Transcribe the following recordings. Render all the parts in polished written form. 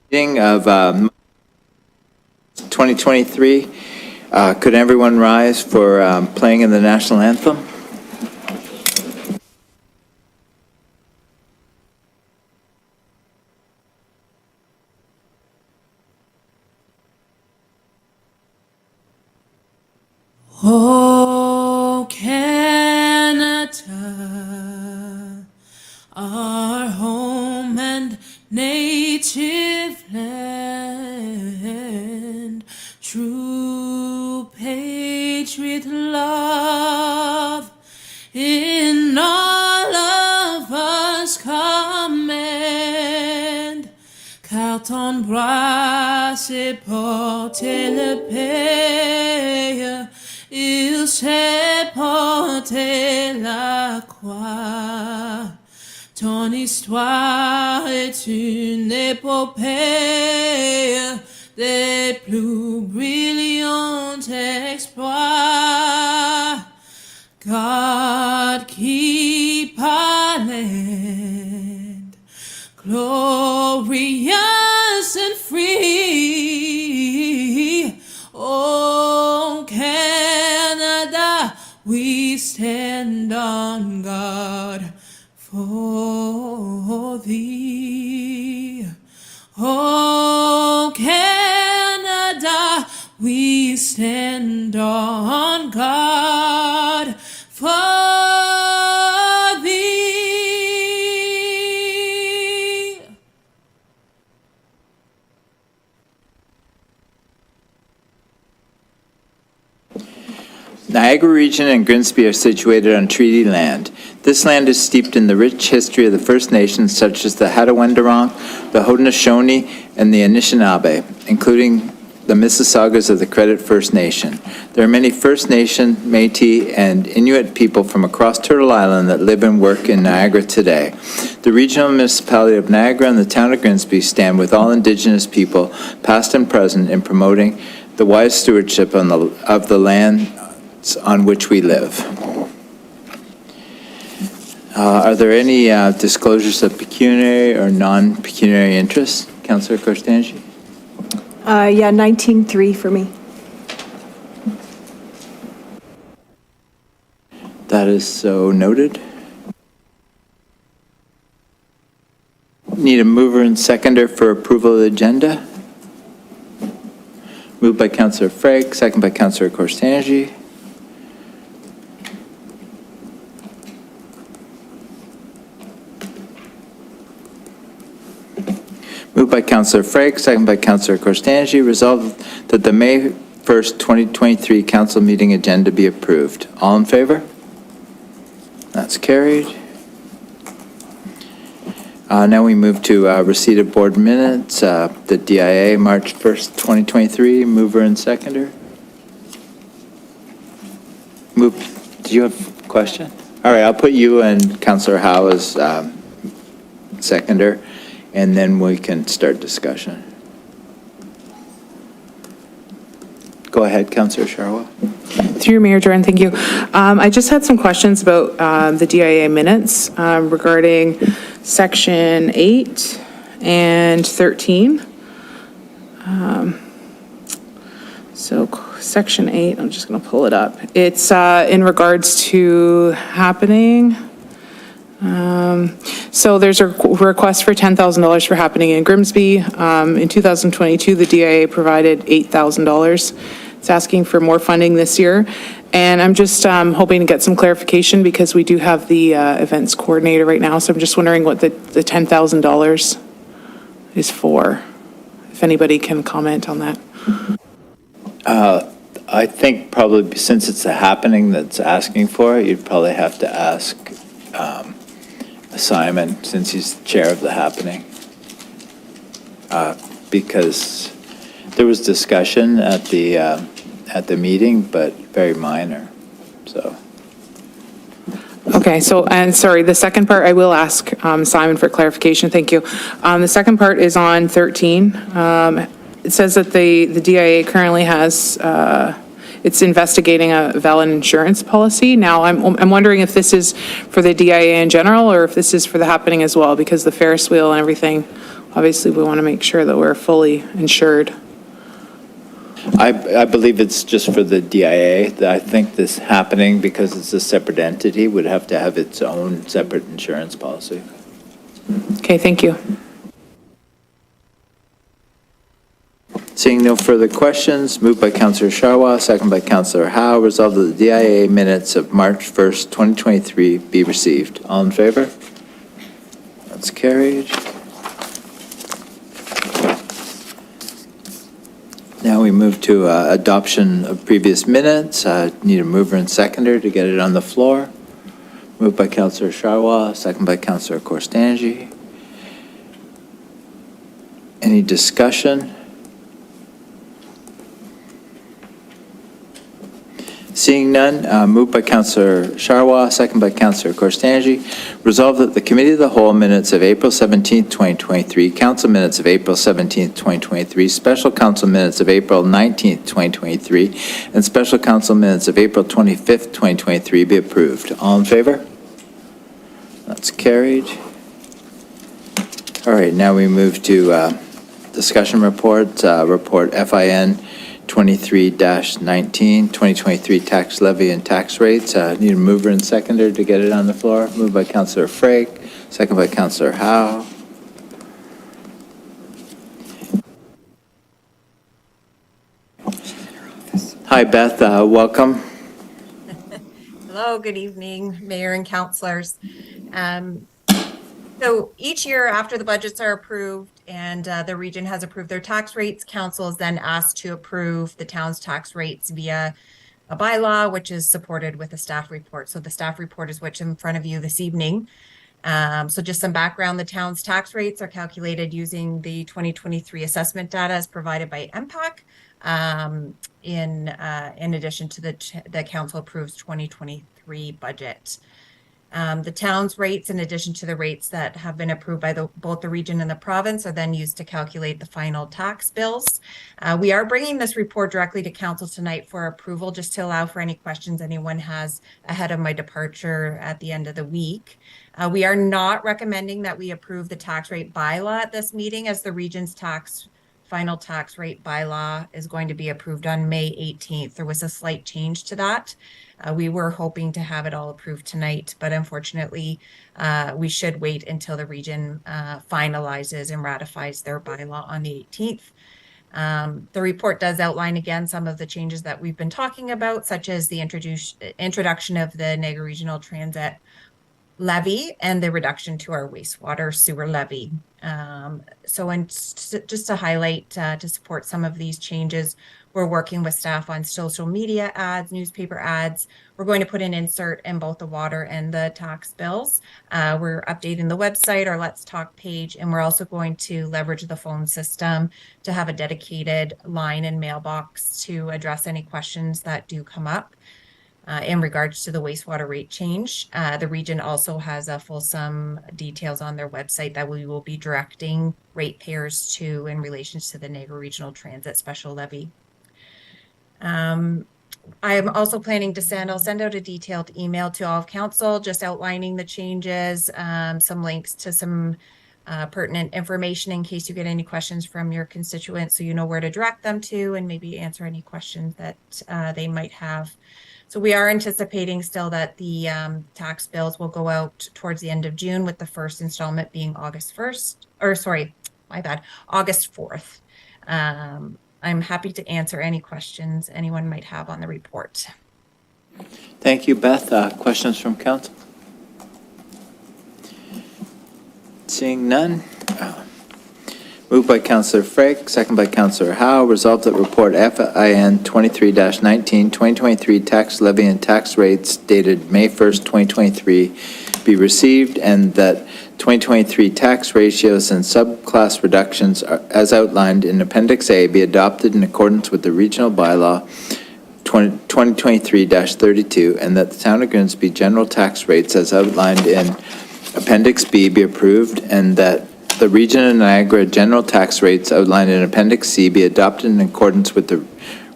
Meeting of 2023. Could everyone rise for playing in the national anthem? Oh, Canada, our home and native land, true patriot love in all of us command. Quand bras et porter le pays, il sait porter la croix. Ton histoire est une épopée des plus brillants exploits. God keep our land glorious and free. Oh, Canada, we stand on guard for thee. Oh, Canada, we stand on guard for thee. Niagara Region and Grimsby are situated on treaty land. This land is steeped in the rich history of the First Nations such as the Hattaway-Wendurong, the Haudenosaunee, and the Anishinaabe, including the Mississaugas of the Credit First Nation. There are many First Nation, Métis, and Inuit people from across Turtle Island that live and work in Niagara today. The regional municipality of Niagara and the town of Grimsby stand with all Indigenous people, past and present, in promoting the wise stewardship of the land on which we live. Are there any disclosures of pecuniary or non-pecuniary interests? Councillor Korstanji? Yeah, 19.3 for me. That is so noted. Need a mover and seconder for approval of the agenda. Moved by Councillor Frake, second by Councillor Korstanji. Moved by Councillor Frake, second by Councillor Korstanji. Resolved that the May 1st, 2023 council meeting agenda be approved. All in favor? That's carried. Now we move to receipt of board minutes, the DIA, March 1st, 2023. Mover and seconder. Do you have a question? All right, I'll put you and Councillor Howe as seconder, and then we can start discussion. Go ahead, Councillor Sharwa. Through Mayor Jordan, thank you. I just had some questions about the DIA minutes regarding section 8 and 13. So section 8, I'm just going to pull it up. It's in regards to happening. So there's a request for $10,000 for happening in Grimsby. In 2022, the DIA provided $8,000. It's asking for more funding this year. And I'm just hoping to get some clarification because we do have the events coordinator right now. So I'm just wondering what the $10,000 is for, if anybody can comment on that. I think probably since it's a happening that's asking for it, you'd probably have to ask Simon, since he's chair of the happening. Because there was discussion at the meeting, but very minor, so. Okay, so, and sorry, the second part, I will ask Simon for clarification, thank you. The second part is on 13. It says that the DIA currently has, it's investigating a valid insurance policy. Now, I'm wondering if this is for the DIA in general, or if this is for the happening as well, because the Ferris wheel and everything obviously we want to make sure that we're fully insured. I believe it's just for the DIA. I think this happening because it's a separate entity would have to have its own separate insurance policy. Okay, thank you. Seeing no further questions, moved by Councillor Sharwa, second by Councillor Howe, resolved that the DIA minutes of March 1st, 2023 be received. All in favor? That's carried. Now we move to adoption of previous minutes. Need a mover and seconder to get it on the floor. Moved by Councillor Sharwa, second by Councillor Korstanji. Any discussion? Seeing none, moved by Councillor Sharwa, second by Councillor Korstanji. Resolved that the Committee of the Whole minutes of April 17th, 2023, Council minutes of April 17th, 2023, Special Council minutes of April 19th, 2023, and Special Council minutes of April 25th, 2023 be approved. All in favor? That's carried. All right, now we move to discussion report, report FIN 23-19, 2023 tax levy and tax rates. Need a mover and seconder to get it on the floor. Moved by Councillor Frake, second by Councillor Howe. Hi, Beth, welcome. Hello, good evening, Mayor and councillors. So each year after the budgets are approved and the region has approved their tax rates, council is then asked to approve the town's tax rates via a bylaw, which is supported with a staff report. So the staff report is what's in front of you this evening. So just some background, the town's tax rates are calculated using the 2023 assessment data as provided by MPAC. In addition to the council approves 2023 budget. The town's rates, in addition to the rates that have been approved by both the region and the province, are then used to calculate the final tax bills. We are bringing this report directly to council tonight for approval, just to allow for any questions anyone has ahead of my departure at the end of the week. We are not recommending that we approve the tax rate bylaw at this meeting, as the region's final tax rate bylaw is going to be approved on May 18th. There was a slight change to that. We were hoping to have it all approved tonight, but unfortunately, we should wait until the region finalizes and ratifies their bylaw on the 18th. The report does outline again some of the changes that we've been talking about, such as the introduction of the Niagara Regional Transit levy and the reduction to our wastewater sewer levy. Just to highlight, to support some of these changes, we're working with staff on social media ads, newspaper ads. We're going to put an insert in both the water and the tax bills. We're updating the website, our Let's Talk page, and we're also going to leverage the phone system to have a dedicated line and mailbox to address any questions that do come up. In regards to the wastewater rate change. The region also has a fulsome details on their website that we will be directing ratepayers to in relation to the Niagara Regional Transit Special Levy. I am also planning to I'll send out a detailed email to all of council, just outlining the changes, some links to some pertinent information in case you get any questions from your constituents, so you know where to direct them to and maybe answer any questions that they might have. So we are anticipating still that the tax bills will go out towards the end of June, with the first installment being August 4th. I'm happy to answer any questions anyone might have on the report. Thank you, Beth. Questions from council? Seeing none. Moved by Councillor Frake, second by Councillor Howe. Resolved that report FIN 23-19, 2023 tax levy and tax rates dated May 1st, 2023 be received, and that 2023 tax ratios and subclass reductions as outlined in Appendix A be adopted in accordance with the regional bylaw 2023-32, and that the Town of Grimsby general tax rates as outlined in Appendix B be approved, and that the Region of Niagara general tax rates outlined in Appendix C be adopted in accordance with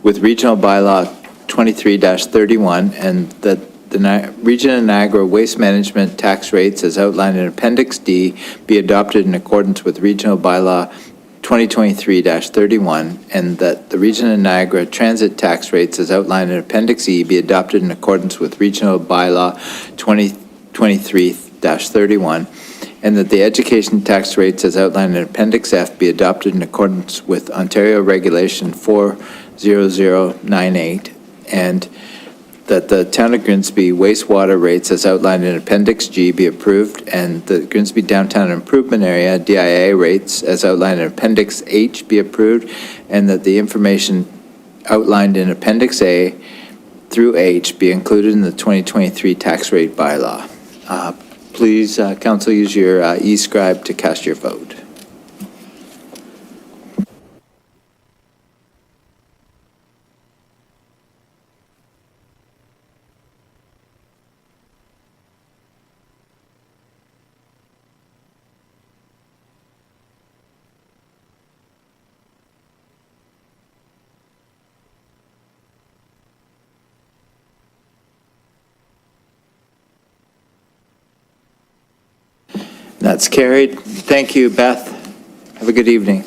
regional bylaw 23-31, and that the Region of Niagara waste management tax rates as outlined in Appendix D be adopted in accordance with Regional Bylaw 2023-31, and that the Region of Niagara transit tax rates as outlined in Appendix E be adopted in accordance with Regional Bylaw 2023-31, and that the education tax rates as outlined in Appendix F be adopted in accordance with Ontario Regulation 40098, and that the Town of Grimsby wastewater rates as outlined in Appendix G be approved, and the Grimsby Downtown Improvement Area DIA rates as outlined in Appendix H be approved, and that the information outlined in Appendix A through H be included in the 2023 tax rate bylaw. Please, council, use your e-scribe to cast your vote. That's carried. Thank you, Beth. Have a good evening.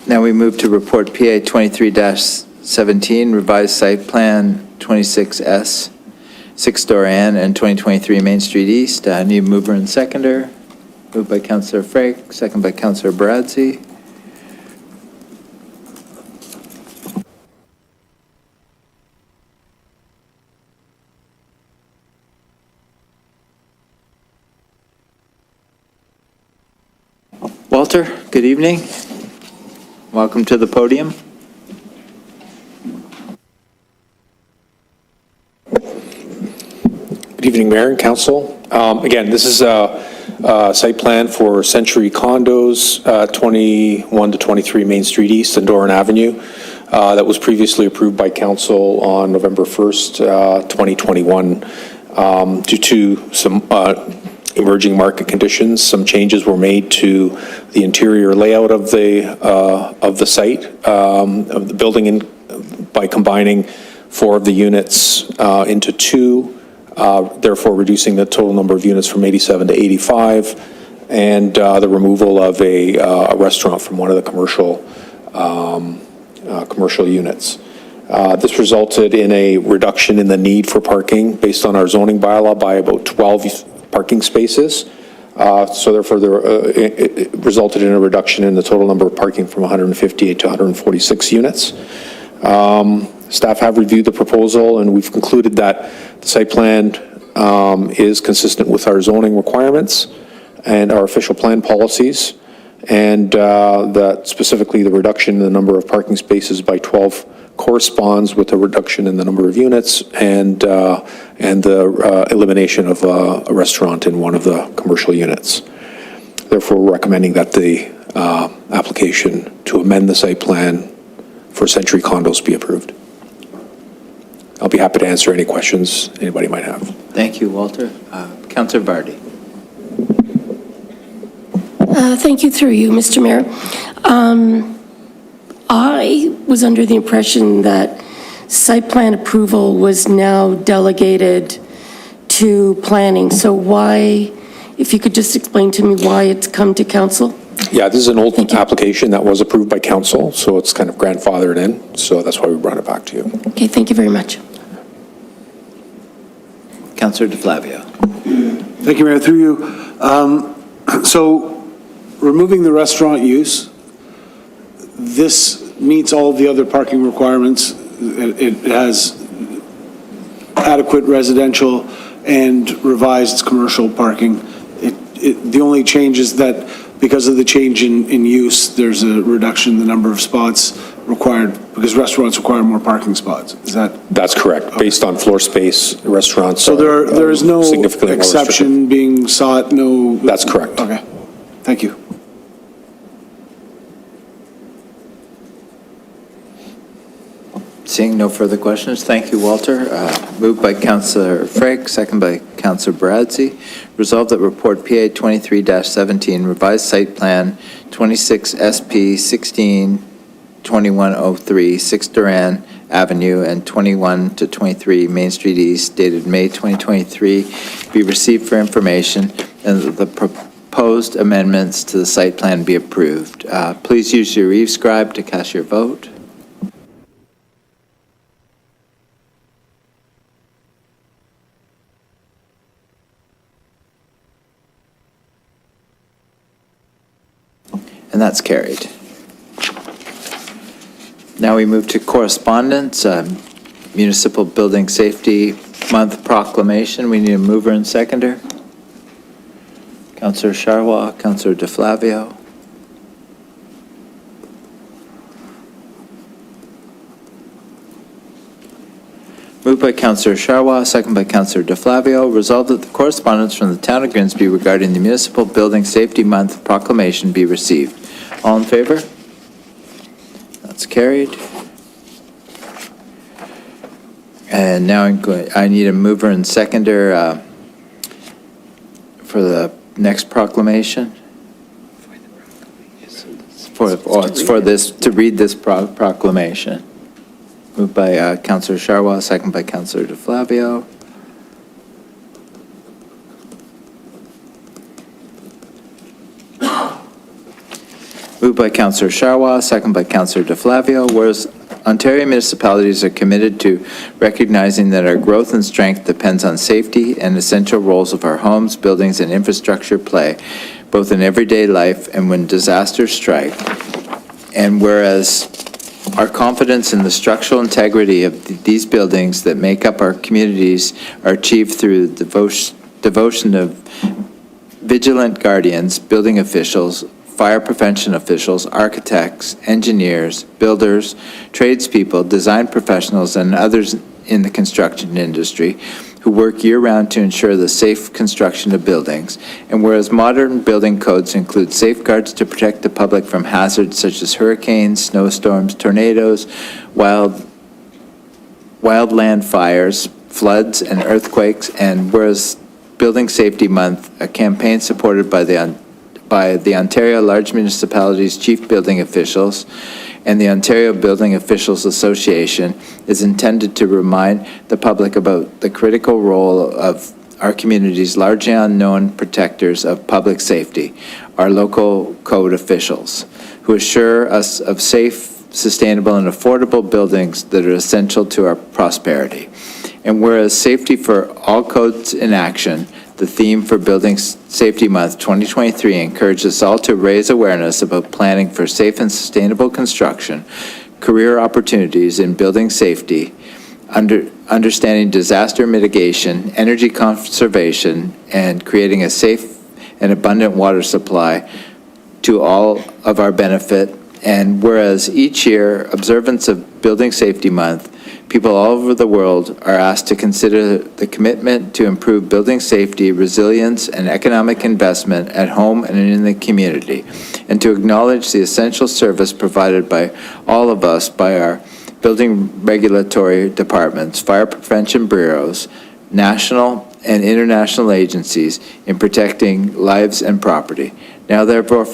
Now we move to report PA 23-17, revised site plan 26S, 6 Doran and 2023 Main Street East. Need a mover and seconder. Moved by Councillor Frake, second by Councillor Baradzi. Walter, good evening. Welcome to the podium. Good evening, Mayor and Council. Again, this is a site plan for Century Condos, 21 to 23 Main Street East and Doran Avenue, that was previously approved by Council on November 1st, 2021. Due to some emerging market conditions, some changes were made to the interior layout of the site, of the building, by combining 4 of the units into 2, therefore reducing the total number of units from 87 to 85, and the removal of a restaurant from one of the commercial units. This resulted in a reduction in the need for parking based on our zoning bylaw by about 12 parking spaces. So therefore, it resulted in a reduction in the total number of parking from 158 to 146 units. Staff have reviewed the proposal, and we've concluded that the site plan is consistent with our zoning requirements and our official plan policies, and that specifically the reduction in the number of parking spaces by 12 corresponds with a reduction in the number of units and the elimination of a restaurant in one of the commercial units. Therefore, we're recommending that the application to amend the site plan for Century Condos be approved. I'll be happy to answer any questions anybody might have. Thank you, Walter. Councillor Vardy. Thank you, through you, Mr. Mayor. I was under the impression that site plan approval was now delegated to planning. So why, if you could just explain to me why it's come to council? Yeah, this is an old application that was approved by council, so it's kind of grandfathered in, so that's why we brought it back to you. Okay, thank you very much. Councillor DeFlavio. Thank you, Mayor. Through you. So removing the restaurant use, this meets all of the other parking requirements. It has adequate residential and revised commercial parking. The only change is that because of the change in use, there's a reduction in the number of spots required, because restaurants require more parking spots. Is that? That's correct. Okay. Based on floor space, restaurants. So there is no exception being sought, no? That's correct. Okay. Thank you. Seeing no further questions, thank you, Walter. Moved by Councillor Frake, second by Councillor Baradzi. Resolved that report PA 23-17, revised site plan 26 SP 16 2103, 6 Duran Avenue and 21 to 23 Main Street East dated May 2023 be received for information, and that the proposed amendments to the site plan be approved. Please use your e-scribe to cast your vote. And that's carried. Now we move to correspondence, Municipal Building Safety Month proclamation. We need a mover and seconder. Councillor Charwa, Councillor DeFlavio. Moved by Councillor Charwa, second by Councillor DeFlavio. Resolved that the correspondence from the Town of Grimsby regarding the Municipal Building Safety Month proclamation be received. All in favor? That's carried. And now I need a mover and seconder for the next proclamation. It's for this, to read this proclamation. Moved by Councillor Charwa, second by Councillor DeFlavio. Moved by Councillor Charwa, second by Councillor DeFlavio. Whereas Ontario municipalities are committed to recognizing that our growth and strength depends on safety and essential roles of our homes, buildings, and infrastructure play, both in everyday life and when disasters strike. And whereas our confidence in the structural integrity of these buildings that make up our communities are achieved through the devotion of vigilant guardians, building officials, fire prevention officials, architects, engineers, builders, tradespeople, design professionals, and others in the construction industry who work year-round to ensure the safe construction of buildings. And whereas modern building codes include safeguards to protect the public from hazards such as hurricanes, snowstorms, tornadoes, wildland fires, floods, and earthquakes, and whereas Building Safety Month, a campaign supported by the Ontario Large Municipalities Chief Building Officials and the Ontario Building Officials Association, is intended to remind the public about the critical role of our community's largely unknown protectors of public safety, our local code officials, who assure us of safe, sustainable, and affordable buildings that are essential to our prosperity. And whereas safety for all codes in action, the theme for Building Safety Month 2023 encourages us all to raise awareness about planning for safe and sustainable construction, career opportunities in building safety, understanding disaster mitigation, energy conservation, and creating a safe and abundant water supply to all of our benefit. And whereas each year, observance of Building Safety Month, people all over the world are asked to consider the commitment to improve building safety, resilience, and economic investment at home and in the community, and to acknowledge the essential service provided by all of us by our building regulatory departments, fire prevention bureaus, national and international agencies in protecting lives and property. Now therefore,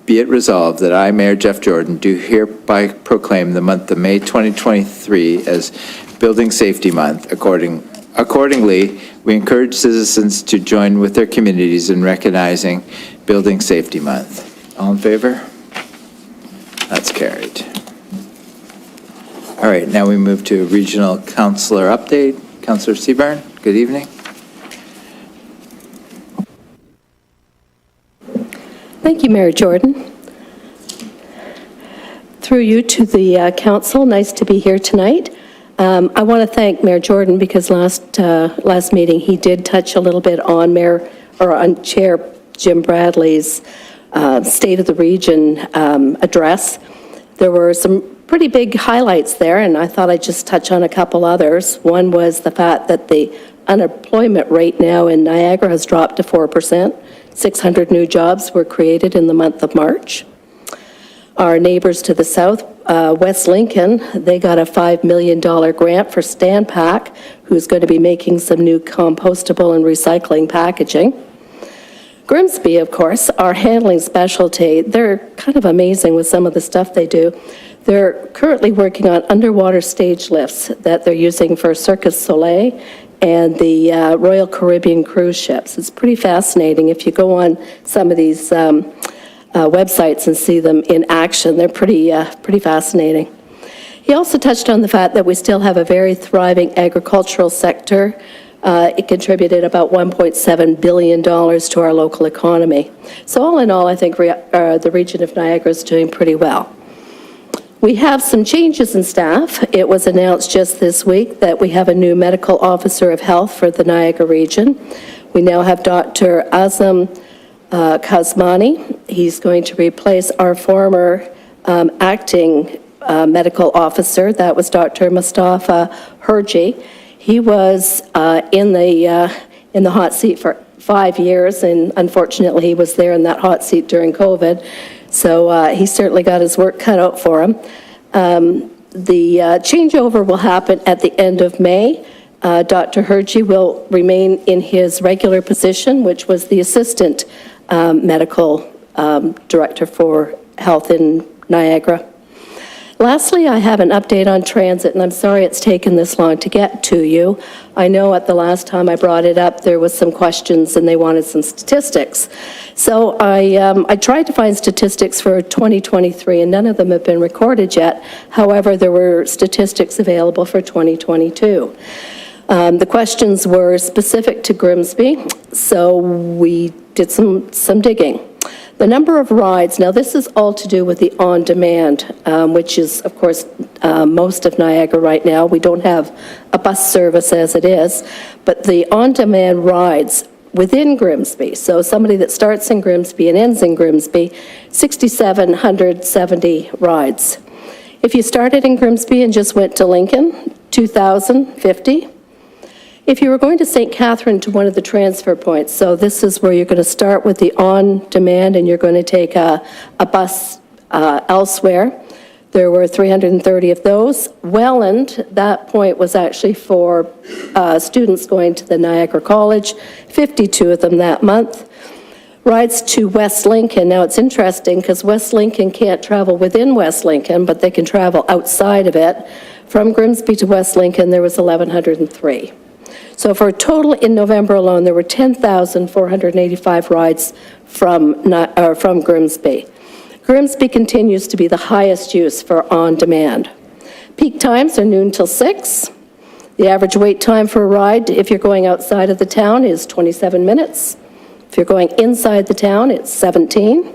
be it resolved that I, Mayor Jeff Jordan, do hereby proclaim the month of May 2023 as Building Safety Month. Accordingly, we encourage citizens to join with their communities in recognizing Building Safety Month. All in favor? That's carried. All right, now we move to Regional Councillor update. Councillor Seaburn, good evening. Thank you, Mayor Jordan. Through you to the council, nice to be here tonight. I want to thank Mayor Jordan because last meeting he did touch a little bit on on Chair Jim Bradley's State of the Region address. There were some pretty big highlights there, and I thought I'd just touch on a couple others. One was the fact that the unemployment rate now in Niagara has dropped to 4%. 600 new jobs were created in the month of March. Our neighbors to the south, West Lincoln, they got a $5 million grant for Stanpack, who's going to be making some new compostable and recycling packaging. Grimsby, of course, our handling specialty, they're kind of amazing with some of the stuff they do. They're currently working on underwater stage lifts that they're using for Circus Soleil and the Royal Caribbean cruise ships. It's pretty fascinating. If you go on some of these websites and see them in action, they're pretty fascinating. He also touched on the fact that we still have a very thriving agricultural sector. It contributed about $1.7 billion to our local economy. So all in all, I think the region of Niagara is doing pretty well. We have some changes in staff. It was announced just this week that we have a new medical officer of health for the Niagara region. We now have Dr. Azam Kazmani. He's going to replace our former acting medical officer. That was Dr. Mustafa Herji. He was in the hot seat for 5 years, and unfortunately, he was there in that hot seat during COVID. So he certainly got his work cut out for him. The changeover will happen at the end of May. Dr. Herji will remain in his regular position, which was the assistant medical director for health in Niagara. Lastly, I have an update on transit, and I'm sorry it's taken this long to get to you. I know at the last time I brought it up, there was some questions and they wanted some statistics. So I tried to find statistics for 2023, and none of them have been recorded yet. However, there were statistics available for 2022. The questions were specific to Grimsby, so we did some digging. The number of rides, now this is all to do with the on-demand, which is, of course, most of Niagara right now. We don't have a bus service as it is, but the on-demand rides within Grimsby, so somebody that starts in Grimsby and ends in Grimsby, 6,770 rides. If you started in Grimsby and just went to Lincoln, 2,050. If you were going to St. Catherine to one of the transfer points, so this is where you're going to start with the on-demand and you're going to take a bus elsewhere, there were 330 of those. Welland, that point was actually for students going to the Niagara College, 52 of them that month. Rides to West Lincoln, now it's interesting because West Lincoln can't travel within West Lincoln, but they can travel outside of it. From Grimsby to West Lincoln, there was 1,103. So for a total in November alone, there were 10,485 rides from Grimsby. Grimsby continues to be the highest use for on-demand. Peak times are noon till 6. The average wait time for a ride, if you're going outside of the town, is 27 minutes. If you're going inside the town, it's 17.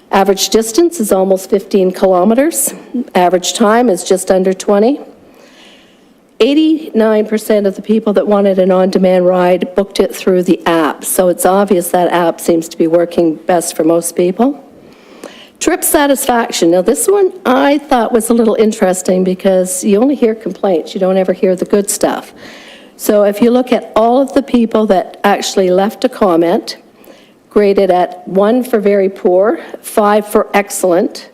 Average distance is almost 15 kilometers. Average time is just under 20. 89% of the people that wanted an on-demand ride booked it through the app, so it's obvious that app seems to be working best for most people. Trip satisfaction. Now this one I thought was a little interesting because you only hear complaints, you don't ever hear the good stuff. So if you look at all of the people that actually left a comment, graded at 1 for very poor, 5 for excellent,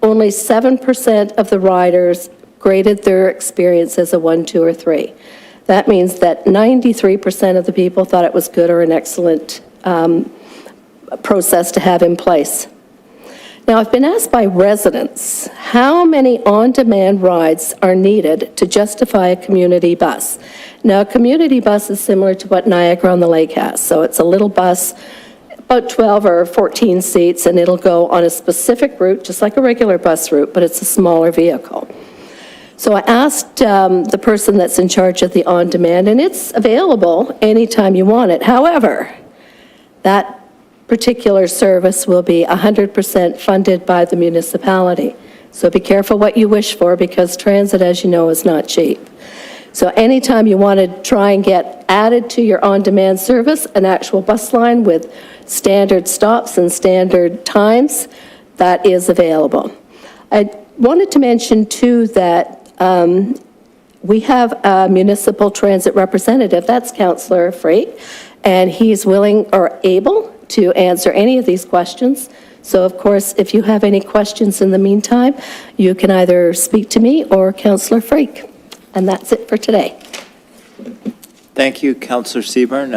only 7% of the riders graded their experience as a 1, 2, or 3. That means that 93% of the people thought it was good or an excellent process to have in place. Now, I've been asked by residents, how many on-demand rides are needed to justify a community bus? Now, a community bus is similar to what Niagara-on-the-Lake has. So it's a little bus, about 12 or 14 seats, and it'll go on a specific route, just like a regular bus route, but it's a smaller vehicle. So I asked the person that's in charge of the on-demand, and it's available anytime you want it. However, that particular service will be 100% funded by the municipality. So be careful what you wish for, because transit, as you know, is not cheap. So anytime you want to try and get added to your on-demand service, an actual bus line with standard stops and standard times, that is available. I wanted to mention, too, that we have a municipal transit representative, that's Councillor Frake, and he's willing or able to answer any of these questions. So, of course, if you have any questions in the meantime, you can either speak to me or Councillor Frake. And that's it for today. Thank you, Councillor Seaborn.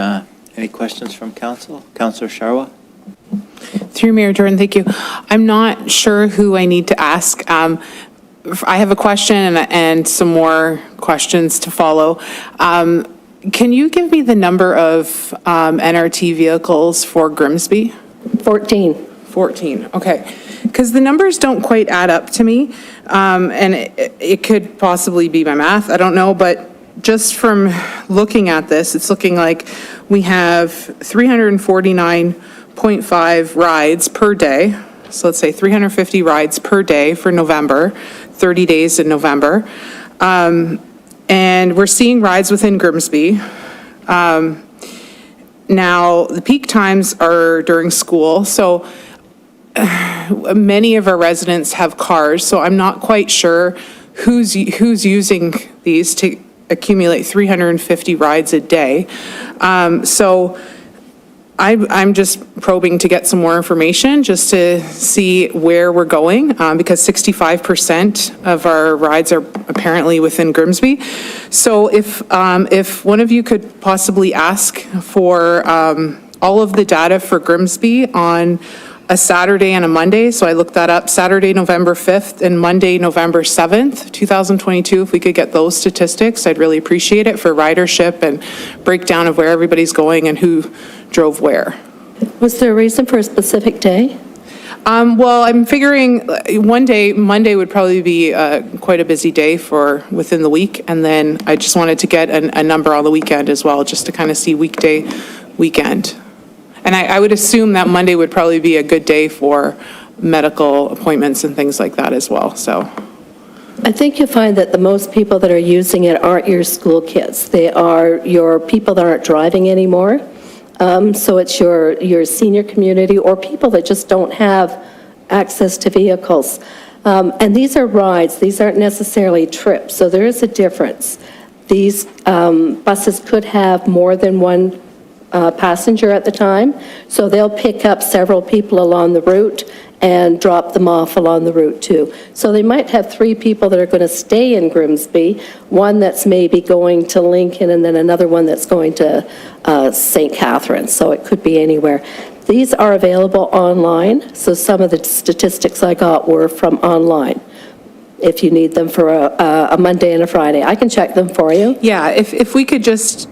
Any questions from council? Councillor Sharwa? Through Mayor Jordan, thank you. I'm not sure who I need to ask, I have a question and some more questions to follow. Can you give me the number of NRT vehicles for Grimsby? 14. 14, okay. Because the numbers don't quite add up to me, and it could possibly be my math, I don't know, but just from looking at this, it's looking like we have 349.5 rides per day. So let's say 350 rides per day for November, 30 days in November. And we're seeing rides within Grimsby. Now, the peak times are during school, so many of our residents have cars, so I'm not quite sure who's using these to accumulate 350 rides a day. So I'm just probing to get some more information just to see where we're going, because 65% of our rides are apparently within Grimsby. So if one of you could possibly ask for all of the data for Grimsby on a Saturday and a Monday, so I looked that up, Saturday, November 5th, and Monday, November 7th, 2022, if we could get those statistics, I'd really appreciate it for ridership and breakdown of where everybody's going and who drove where. Was there a reason for a specific day? Well, I'm figuring Monday would probably be quite a busy day for within the week, and then I just wanted to get a number on the weekend as well, just to kind of see weekday, weekend. And I would assume that Monday would probably be a good day for medical appointments and things like that as well, so. I think you'll find that the most people that are using it aren't your school kids. They are your people that aren't driving anymore. So it's your senior community or people that just don't have access to vehicles. And these are rides, these aren't necessarily trips, so there is a difference. These buses could have more than one passenger at the time, so they'll pick up several people along the route and drop them off along the route too. So they might have 3 people that are going to stay in Grimsby, one that's maybe going to Lincoln, and then another one that's going to St. Catharines, so it could be anywhere. These are available online, so some of the statistics I got were from online, if you need them for a Monday and a Friday. I can check them for you. Yeah, if we could just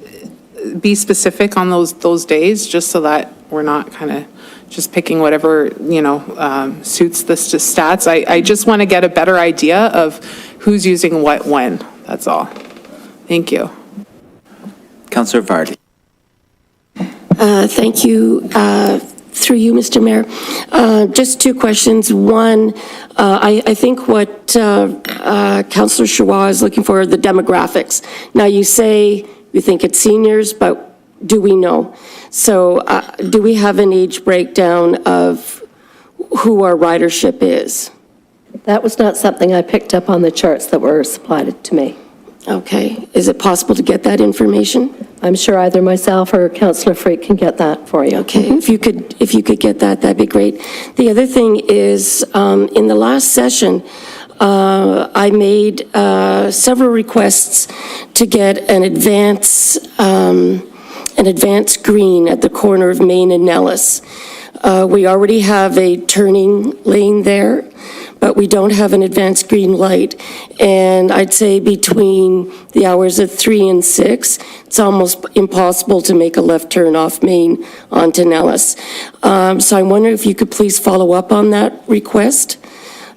be specific on those days, just so that we're not kind of just picking whatever, suits the stats. I just want to get a better idea of who's using what when, that's all. Thank you. Councillor Vardy. Thank you. Through you, Mr. Mayor. Just 2 questions. One, I think what Councillor Chouard is looking for are the demographics. Now, you say you think it's seniors, but do we know? So do we have an age breakdown of who our ridership is? That was not something I picked up on the charts that were supplied to me. Okay. Is it possible to get that information? I'm sure either myself or Councillor Freak can get that for you. Okay, if you could get that, that'd be great. The other thing is, in the last session, I made several requests to get an advance green at the corner of Main and Nellis. We already have a turning lane there, but we don't have an advanced green light. And I'd say between the hours of 3 and 6, it's almost impossible to make a left turn off Main onto Nellis. So I wonder if you could please follow up on that request,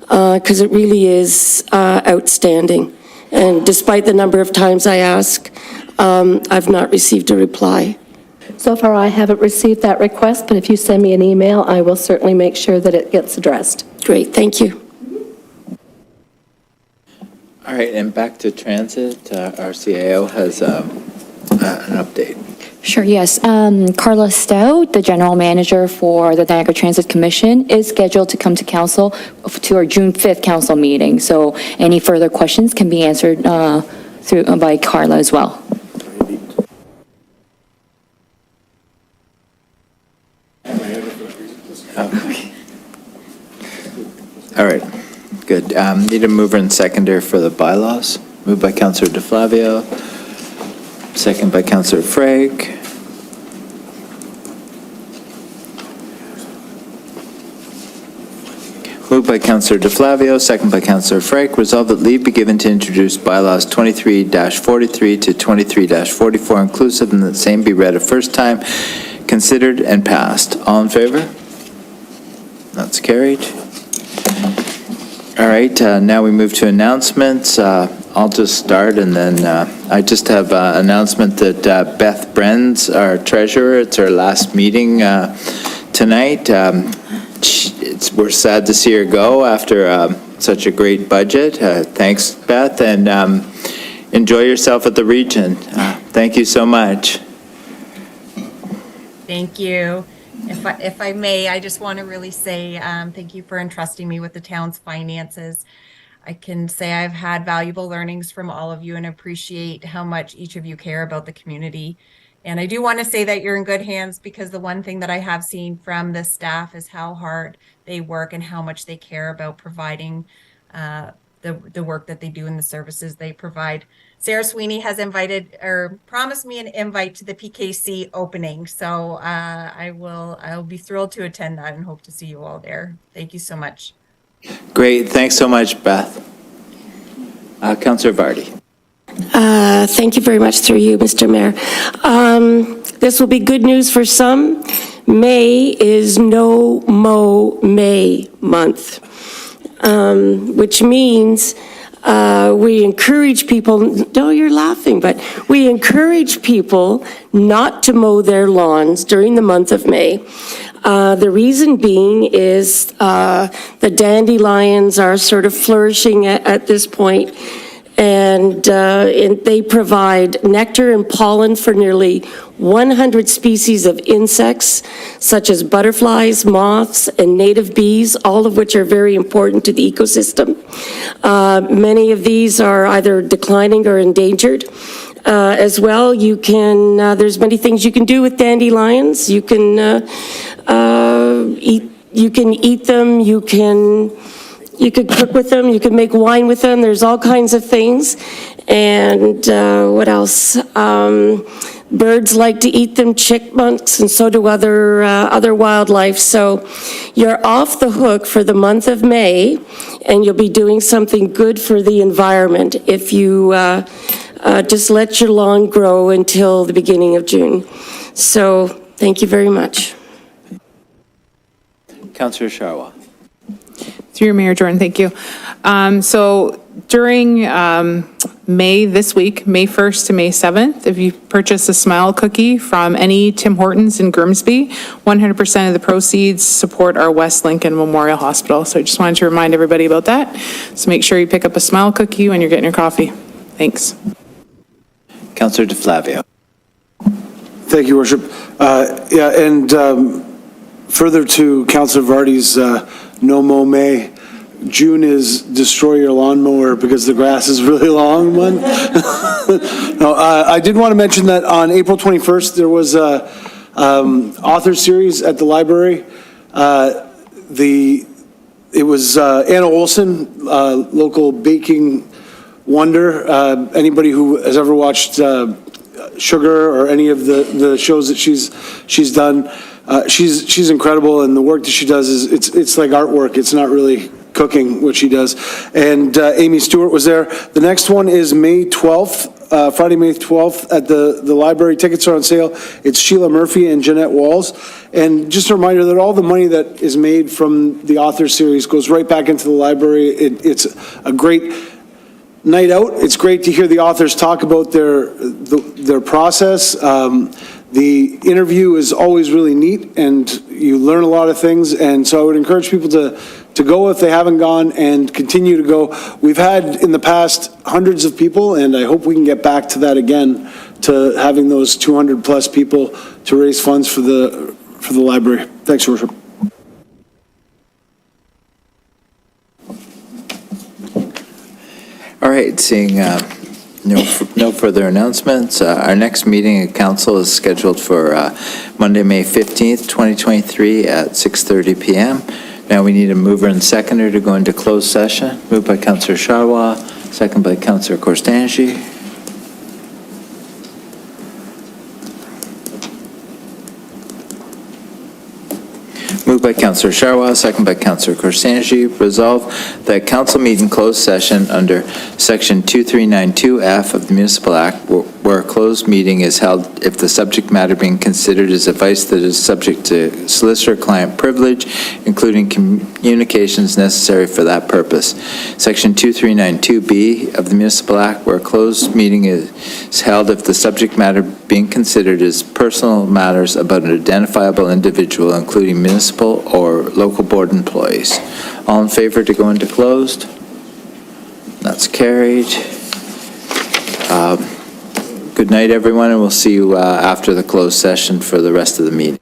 because it really is outstanding. And despite the number of times I ask, I've not received a reply. So far, I haven't received that request, but if you send me an email, I will certainly make sure that it gets addressed. Great, thank you. All right, and back to transit. Our CAO has an update. Sure, yes. Carla Stout, the general manager for the Niagara Transit Commission, is scheduled to come to council to our June 5th council meeting. So any further questions can be answered by Carla as well. Okay. All right, good. Need a mover and seconder for the bylaws. Moved by Councillor DeFlavio, second by Councillor Frake. Moved by Councillor DeFlavio, second by Councillor Frank. Resolved that leave be given to introduce bylaws 23-43 to 23-44 inclusive, and that same be read a first time, considered, and passed. All in favor? That's carried. All right, now we move to announcements. I'll just start, and then I just have an announcement that Beth Brenz, our treasurer, it's her last meeting tonight. We're sad to see her go after such a great budget. Thanks, Beth, and enjoy yourself at the Region. Thank you so much. Thank you. If I may, I just want to really say thank you for entrusting me with the town's finances. I can say I've had valuable learnings from all of you and appreciate how much each of you care about the community. And I do want to say that you're in good hands, because the one thing that I have seen from the staff is how hard they work and how much they care about providing the work that they do and the services they provide. Sarah Sweeney has invited or promised me an invite to the PKC opening. So I'll be thrilled to attend that and hope to see you all there. Thank you so much. Great, thanks so much, Beth. Councillor Vardy. Thank you very much, through you, Mr. Mayor. This will be good news for some. May is No Mow May month, which means we encourage people, no, you're laughing, but we encourage people not to mow their lawns during the month of May. The reason being is the dandelions are sort of flourishing at this point, and they provide nectar and pollen for nearly 100 species of insects, such as butterflies, moths, and native bees, all of which are very important to the ecosystem. Many of these are either declining or endangered. As well, you can, there's many things you can do with dandelions. You can eat them, you could cook with them, you could make wine with them. There's all kinds of things. And what else? Birds like to eat them, chipmunks, and so do other wildlife. So you're off the hook for the month of May, and you'll be doing something good for the environment if you just let your lawn grow until the beginning of June. So thank you very much. Councillor Sharwa. Through Mayor Jordan, thank you. So during May, this week, May 1st to May 7th, if you purchase a Smile cookie from any Tim Hortons in Grimsby, 100% of the proceeds support our West Lincoln Memorial Hospital. So I just wanted to remind everybody about that. So make sure you pick up a Smile cookie when you're getting your coffee. Thanks. Councillor DeFlavio. Thank you, Worship. Further to Councillor Vardy's No Mow May, June is Destroy Your Lawnmower because the grass is really long month. No, I did want to mention that on April 21st, there was a author series at the library. It was Anna Olson, local baking wonder. Anybody who has ever watched Sugar or any of the shows that she's done, she's incredible, and the work that she does is it's like artwork. It's not really cooking what she does. And Amy Stewart was there. The next one is May 12th, Friday, May 12th at the library. Tickets are on sale. It's Sheila Murphy and Jeanette Walls. And just a reminder that all the money that is made from the author series goes right back into the library. It's a great night out. It's great to hear the authors talk about their process. The interview is always really neat, and you learn a lot of things. And so I would encourage people to go if they haven't gone, and continue to go. We've had in the past hundreds of people, and I hope we can get back to that again, to having those 200 plus people to raise funds for the library. Thanks, Your Worship. All right, seeing no further announcements, our next meeting of council is scheduled for Monday, May 15th, 2023 at 6:30 p.m. Now we need a mover and seconder to go into closed session. Moved by Councillor Sharwa, second by Councillor Korstanji. Moved by Councillor Councillor Sharwa, second by Councillor Korsanji. Resolve that council meet in closed session under Section 2392F of the Municipal Act, where a closed meeting is held if the subject matter being considered is advice that is subject to solicitor-client privilege, including communications necessary for that purpose. Section 2392B of the Municipal Act, where a closed meeting is held if the subject matter being considered is personal matters about an identifiable individual, including municipal or local board employees. All in favor to go into closed? That's carried. Good night, everyone, and we'll see you after the closed session for the rest of the meeting.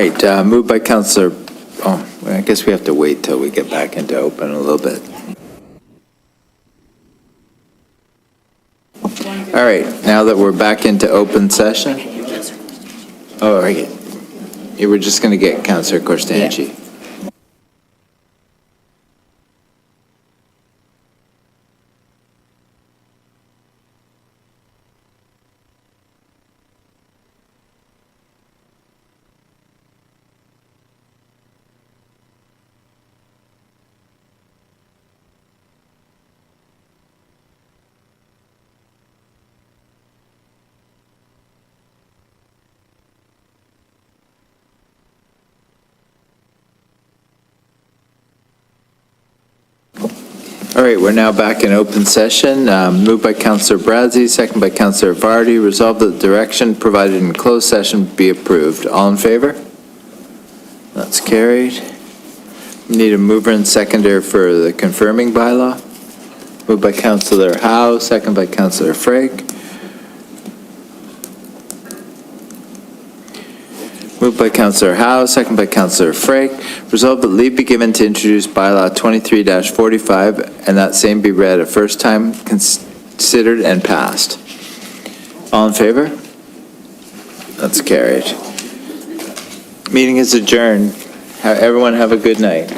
right, moved by Counselor, well, I guess we have to wait till we get back into open a little bit. All right, now that we're back into open session. Oh, all right. You were just going to get Counselor Corstanchi. All right, we're now back in open session. Moved by Counselor Bradzi, second by Counselor Vardy. Resolved that the direction provided in closed session be approved. All in favor? That's carried. We need a mover and seconder for the confirming bylaw. Moved by Counselor Howe, second by Counselor Frake. Moved by Counselor Howe, second by Counselor Frake. Resolved that leave be given to introduce bylaw 23-45 and that same be read a first time, considered and passed. All in favor? That's carried. Meeting is adjourned. Everyone have a good night.